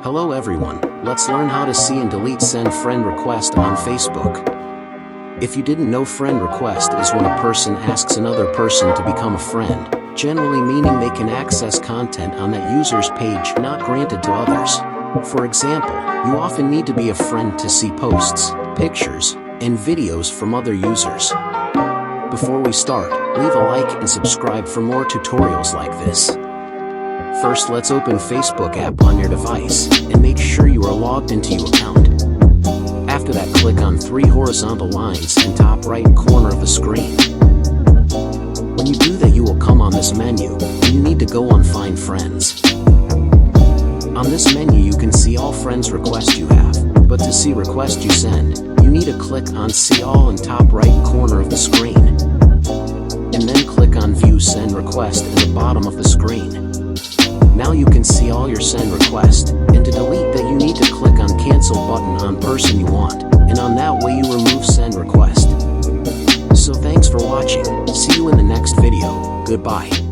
Hello everyone, let's learn how to see and delete send friend request on Facebook. If you didn't know, friend request is when a person asks another person to become a friend, generally meaning they can access content on that user's page not granted to others. For example, you often need to be a friend to see posts, pictures, and videos from other users. Before we start, leave a like and subscribe for more tutorials like this. First, let's open Facebook app on your device, and make sure you are logged into your account. After that, click on 3 horizontal lines in top right corner of the screen. When you do that, you will come on this menu, and you need to go on Find Friends. On this menu, you can see all friends requests you have, but to see request you send, you need to click on See All in top right corner of the screen, and then click on View Send Request at the bottom of the screen. Now you can see all your send requests, and to delete that you need to click on Cancel button on person you want, and on that way you remove send request. So thanks for watching, see you in the next video, goodbye.